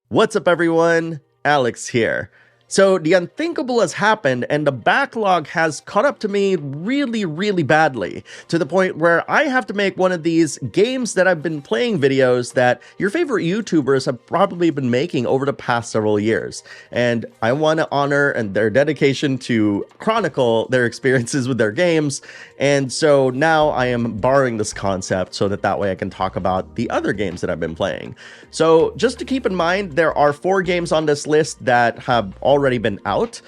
What's up, everyone? Alex here. So the unthinkable has happened, and the backlog has caught up to me really badly, to the point where I have to make one of these games that I've been playing videos that your favorite YouTubers have probably been making over the past several years. And I want to honor their dedication to chronicle their experiences with their games, and so now I am borrowing this concept so that way I can talk about the other games that I've been playing. So just to keep in mind, there are 4 games on this list that have already been out.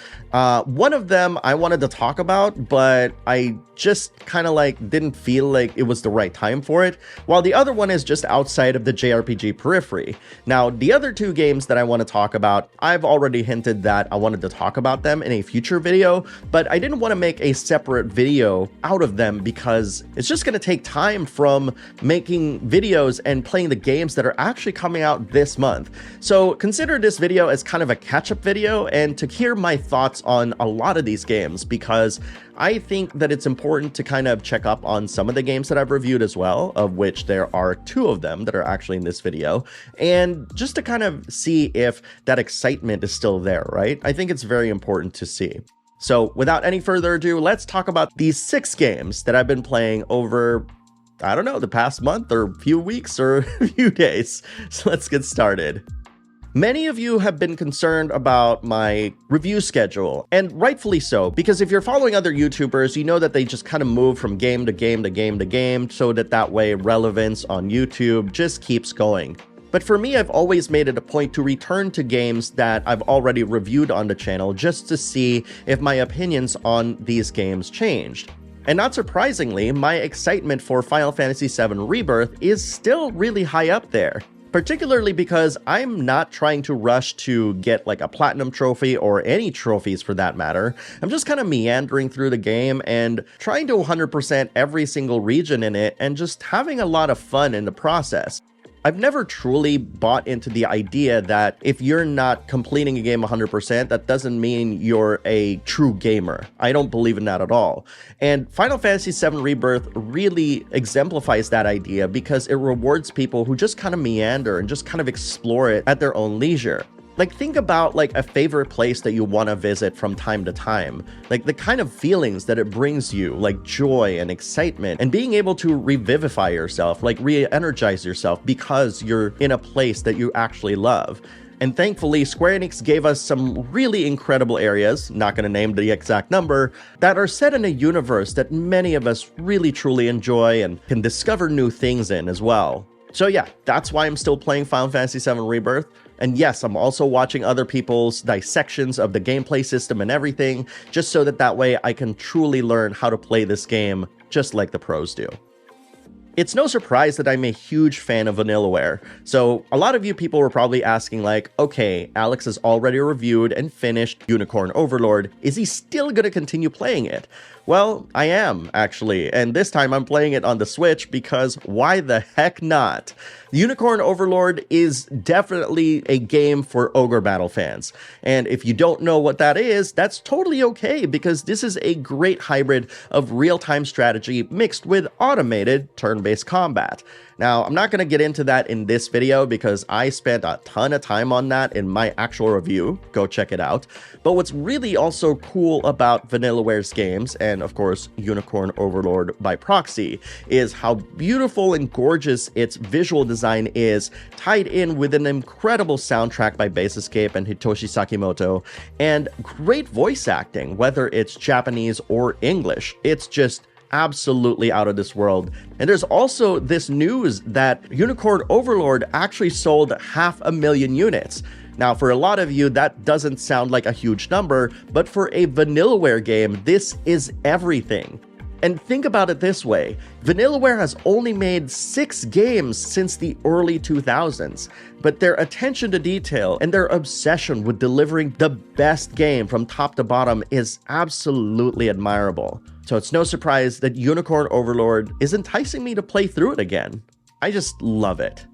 One of them I wanted to talk about, but I just kind of didn't feel like it was the right time for it, while the other one is just outside of the JRPG periphery. Now, the other 2 games that I want to talk about, I've already hinted that I wanted to talk about them in a future video, but I didn't want to make a separate video out of them because it's just going to take time from making videos and playing the games that are actually coming out this month. So consider this video as kind of a catch-up video and to hear my thoughts on a lot of these games, because I think that it's important to kind of check up on some of the games that I've reviewed as well, of which there are 2 of them that are actually in this video, and just to kind of see if that excitement is still there, right? I think it's very important to see. So without any further ado, let's talk about these 6 games that I've been playing over, I don't know, the past month or few weeks or a few days. So let's get started. Many of you have been concerned about my review schedule, and rightfully so, because if you're following other YouTubers, you know that they just kind of move from game to game to game to game, so that way relevance on YouTube just keeps going. But for me, I've always made it a point to return to games that I've already reviewed on the channel just to see if my opinions on these games changed. And not surprisingly, my excitement for Final Fantasy VII Rebirth is still really high up there. Particularly because I'm not trying to rush to get like a platinum trophy or any trophies for that matter. I'm just kind of meandering through the game and trying to 100% every single region in it and just having a lot of fun in the process. I've never truly bought into the idea that if you're not completing a game 100%, that doesn't mean you're a true gamer. I don't believe in that at all. And Final Fantasy VII Rebirth really exemplifies that idea because it rewards people who just kind of meander and just kind of explore it at their own leisure. Like, think about like a favorite place that you want to visit from time to time, like the kind of feelings that it brings you, like joy and excitement, and being able to revivify yourself, like re-energize yourself because you're in a place that you actually love. And thankfully, Square Enix gave us some really incredible areas, not going to name the exact number, that are set in a universe that many of us really truly enjoy and can discover new things in as well. So yeah, that's why I'm still playing Final Fantasy VII Rebirth. And yes, I'm also watching other people's dissections of the gameplay system and everything, just so that way I can truly learn how to play this game just like the pros do. It's no surprise that I'm a huge fan of Vanillaware, so a lot of you people were probably asking like, okay, Alex has already reviewed and finished Unicorn Overlord, is he still gonna continue playing it? Well, I am, actually, and this time I'm playing it on the Switch because why the heck not? Unicorn Overlord is definitely a game for Ogre Battle fans, and if you don't know what that is, that's totally okay because this is a great hybrid of real-time strategy mixed with automated turn-based combat. Now, I'm not going to get into that in this video because I spent a ton of time on that in my actual review. Go check it out. But what's really also cool about Vanillaware's games, and of course Unicorn Overlord by proxy, is how beautiful and gorgeous its visual design is, tied in with an incredible soundtrack by Bass Escape and Hitoshi Sakimoto, and great voice acting, whether it's Japanese or English. It's just absolutely out of this world. And there's also this news that Unicorn Overlord actually sold 500,000 units. Now, for a lot of you, that doesn't sound like a huge number, but for a Vanillaware game, this is everything. And think about it this way, Vanillaware has only made 6 games since the early 2000s, but their attention to detail and their obsession with delivering the best game from top to bottom is absolutely admirable. So it's no surprise that Unicorn Overlord is enticing me to play through it again. I just love it.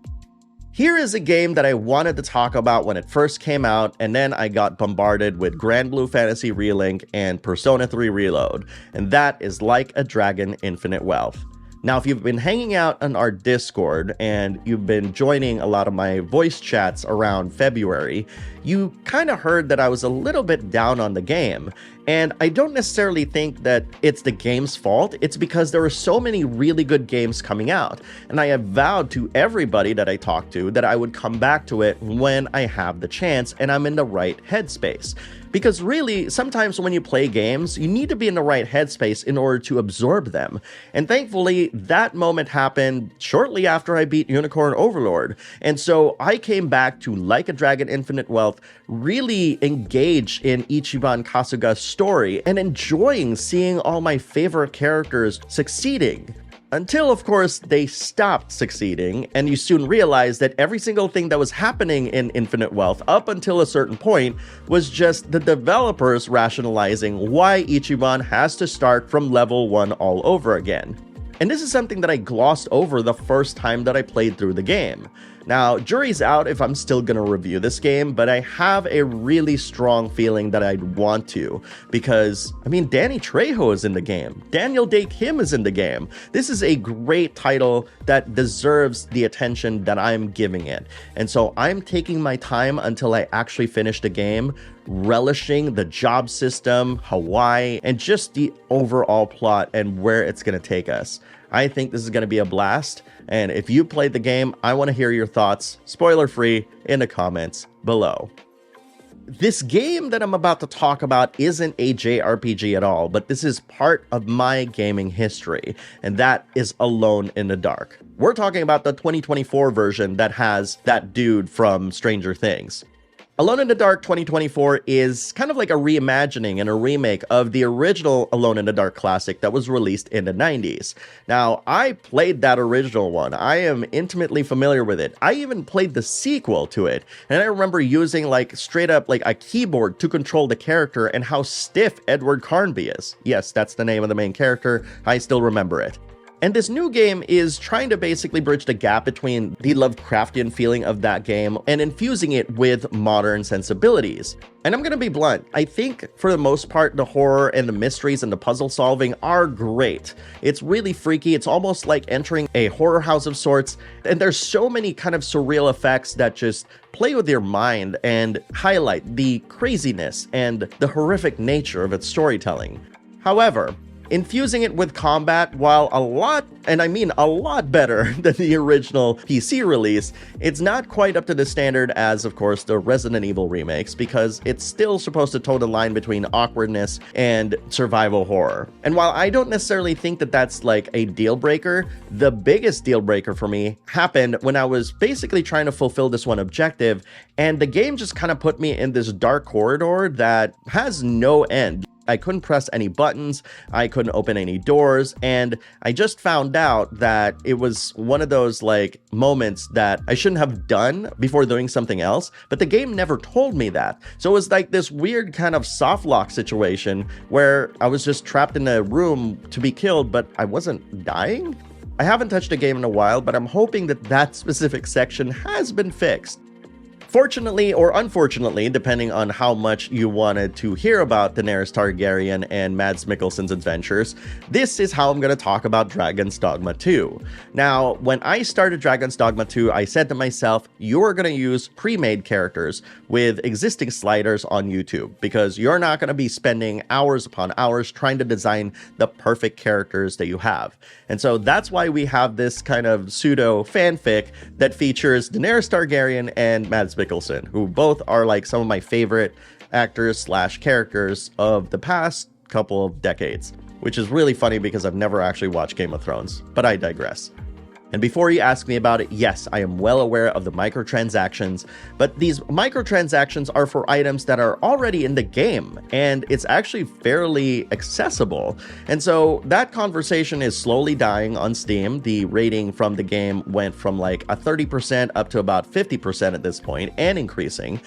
Here is a game that I wanted to talk about when it first came out, and then I got bombarded with Grand Blue Fantasy Relink and Persona 3 Reload, and that is Like a Dragon Infinite Wealth. Now, if you've been hanging out on our Discord and you've been joining a lot of my voice chats around February, you kind of heard that I was a little bit down on the game. And I don't necessarily think that it's the game's fault. It's because there are so many really good games coming out. And I have vowed to everybody that I talk to that I would come back to it when I have the chance and I'm in the right headspace. Because really, sometimes when you play games, you need to be in the right headspace in order to absorb them. And thankfully, that moment happened shortly after I beat Unicorn Overlord. And so I came back to Like a Dragon Infinite Wealth, really engaged in Ichiban Kasuga's story and enjoying seeing all my favorite characters succeeding. Until, of course, they stopped succeeding, and you soon realize that every single thing that was happening in Infinite Wealth up until a certain point was just the developers rationalizing why Ichiban has to start from level 1 all over again. And this is something that I glossed over the first time that I played through the game. Now, jury's out if I'm still gonna review this game, but I have a really strong feeling that I'd want to, because, I mean, Danny Trejo is in the game. Daniel Day Kim is in the game. This is a great title that deserves the attention that I'm giving it. And so I'm taking my time until I actually finish the game, relishing the job system, Hawaii, and just the overall plot and where it's gonna take us. I think this is going to be a blast, and if you played the game, I want to hear your thoughts, spoiler-free, in the comments below. This game that I'm about to talk about isn't a JRPG at all, but this is part of my gaming history, and that is Alone in the Dark. We're talking about the 2024 version that has that dude from Stranger Things. Alone in the Dark 2024 is kind of like a reimagining and a remake of the original Alone in the Dark classic that was released in the 90s. Now, I played that original one. I am intimately familiar with it. I even played the sequel to it, and I remember using like straight up like a keyboard to control the character and how stiff Edward Carnby is. Yes, that's the name of the main character. I still remember it. And this new game is trying to basically bridge the gap between the Lovecraftian feeling of that game and infusing it with modern sensibilities. And I'm gonna be blunt, I think for the most part, the horror and the mysteries and the puzzle solving are great. It's really freaky, it's almost like entering a horror house of sorts, and there's so many kind of surreal effects that just play with your mind and highlight the craziness and the horrific nature of its storytelling. However, infusing it with combat, while a lot, and I mean a lot better than the original PC release, it's not quite up to the standard as, of course, the Resident Evil remakes, because it's still supposed to toe the line between awkwardness and survival horror. And while I don't necessarily think that that's like a deal breaker, the biggest deal breaker for me happened when I was basically trying to fulfill this one objective, and the game just kind of put me in this dark corridor that has no end. I couldn't press any buttons, I couldn't open any doors, and I just found out that it was one of those like moments that I shouldn't have done before doing something else, but the game never told me that. So it was like this weird kind of soft lock situation where I was just trapped in a room to be killed, but I wasn't dying? I haven't touched a game in a while, but I'm hoping that that specific section has been fixed. Fortunately or unfortunately, depending on how much you wanted to hear about Daenerys Targaryen and Mads Mikkelsen's adventures, this is how I'm going to talk about Dragon's Dogma 2. Now, when I started Dragon's Dogma 2, I said to myself, you are going to use pre-made characters with existing sliders on YouTube, because you're not going to be spending hours upon hours trying to design the perfect characters that you have. And so that's why we have this kind of pseudo fanfic that features Daenerys Targaryen and Mads Mikkelsen, who both are like some of my favorite actors slash characters of the past couple of decades, which is really funny because I've never actually watched Game of Thrones, but I digress. And before you ask me about it, yes, I am well aware of the microtransactions, but these microtransactions are for items that are already in the game, and it's actually fairly accessible. And so that conversation is slowly dying on Steam. The rating from the game went from like a 30% up to about 50% at this point, and increasing.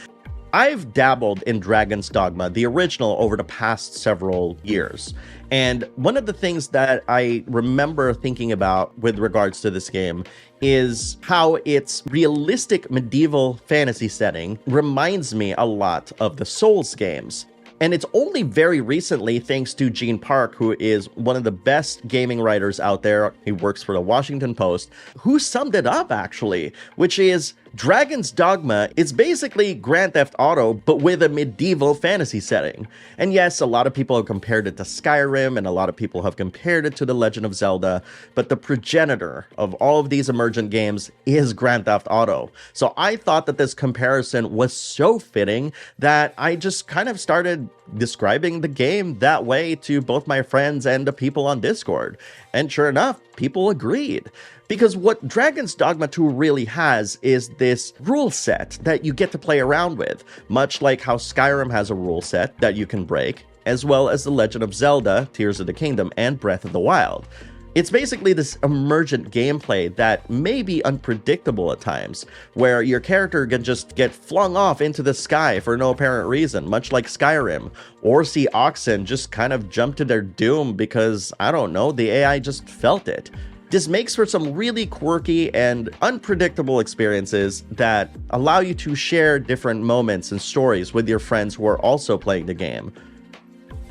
I've dabbled in Dragon's Dogma, the original, over the past several years. And one of the things that I remember thinking about with regards to this game is how its realistic medieval fantasy setting reminds me a lot of the Souls games. And it's only very recently, thanks to Gene Park, who is one of the best gaming writers out there, he works for the Washington Post, who summed it up actually, which is Dragon's Dogma is basically Grand Theft Auto, but with a medieval fantasy setting. And yes, a lot of people have compared it to Skyrim, and a lot of people have compared it to The Legend of Zelda, but the progenitor of all of these emergent games is Grand Theft Auto. So I thought that this comparison was so fitting that I just kind of started describing the game that way to both my friends and the people on Discord. And sure enough, people agreed. Because what Dragon's Dogma 2 really has is this rule set that you get to play around with, much like how Skyrim has a rule set that you can break, as well as The Legend of Zelda, Tears of the Kingdom, and Breath of the Wild. It's basically this emergent gameplay that may be unpredictable at times, where your character can just get flung off into the sky for no apparent reason, much like Skyrim, or see oxen just kind of jump to their doom because, I don't know, the AI just felt it. This makes for some really quirky and unpredictable experiences that allow you to share different moments and stories with your friends who are also playing the game.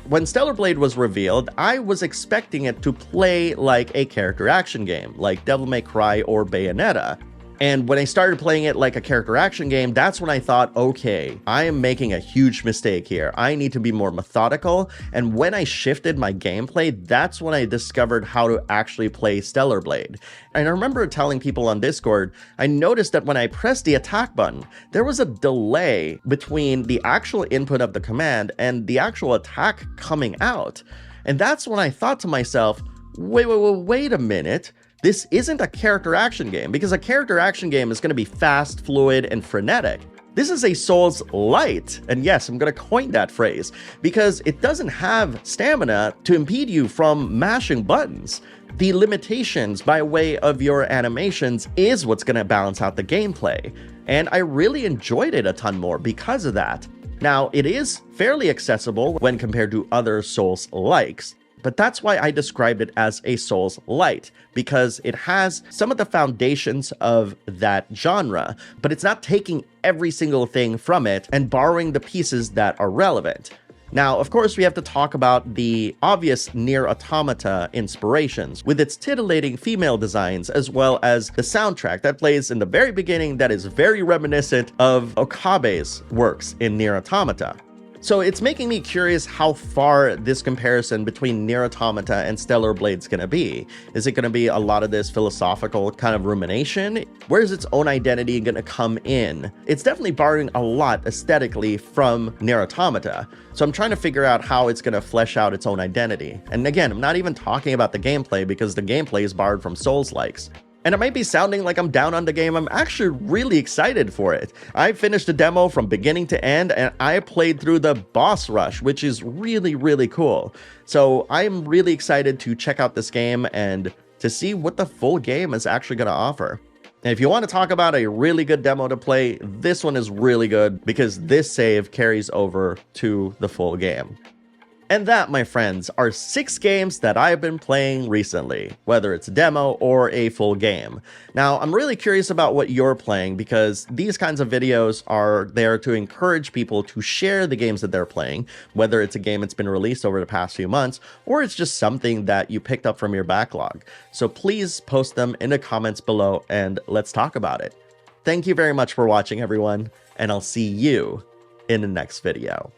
When Stellar Blade was revealed, I was expecting it to play like a character action game, like Devil May Cry or Bayonetta. And when I started playing it like a character action game, that's when I thought, okay, I am making a huge mistake here. I need to be more methodical. And when I shifted my gameplay, that's when I discovered how to actually play Stellar Blade. And I remember telling people on Discord, I noticed that when I pressed the attack button, there was a delay between the actual input of the command and the actual attack coming out. And that's when I thought to myself, wait a minute. This isn't a character action game, because a character action game is going to be fast, fluid, and frenetic. This is a Souls-light, and yes, I'm going to coin that phrase, because it doesn't have stamina to impede you from mashing buttons. The limitations by way of your animations is what's going to balance out the gameplay, and I really enjoyed it a ton more because of that. Now, it is fairly accessible when compared to other Souls-likes, but that's why I described it as a Souls-light, because it has some of the foundations of that genre, but it's not taking every single thing from it and borrowing the pieces that are relevant. Now, of course, we have to talk about the obvious Nier Automata inspirations, with its titillating female designs, as well as the soundtrack that plays in the very beginning that is very reminiscent of Okabe's works in Nier Automata. So it's making me curious how far this comparison between Nier Automata and Stellar Blade's gonna be. Is it gonna be a lot of this philosophical kind of rumination? Where is its own identity gonna come in? It's definitely borrowing a lot aesthetically from Nier Automata. So I'm trying to figure out how it's gonna flesh out its own identity. And again, I'm not even talking about the gameplay, because the gameplay is borrowed from Souls-likes. And it might be sounding like I'm down on the game, I'm actually really excited for it. I finished the demo from beginning to end, and I played through the boss rush, which is really cool. So I'm really excited to check out this game and to see what the full game is actually going to offer. And if you want to talk about a really good demo to play, this one is really good, because this save carries over to the full game. And that, my friends, are 6 games that I've been playing recently, whether it's a demo or a full game. Now, I'm really curious about what you're playing, because these kinds of videos are there to encourage people to share the games that they're playing, whether it's a game that's been released over the past few months, or it's just something that you picked up from your backlog. So please post them in the comments below and let's talk about it. Thank you very much for watching, everyone, and I'll see you in the next video.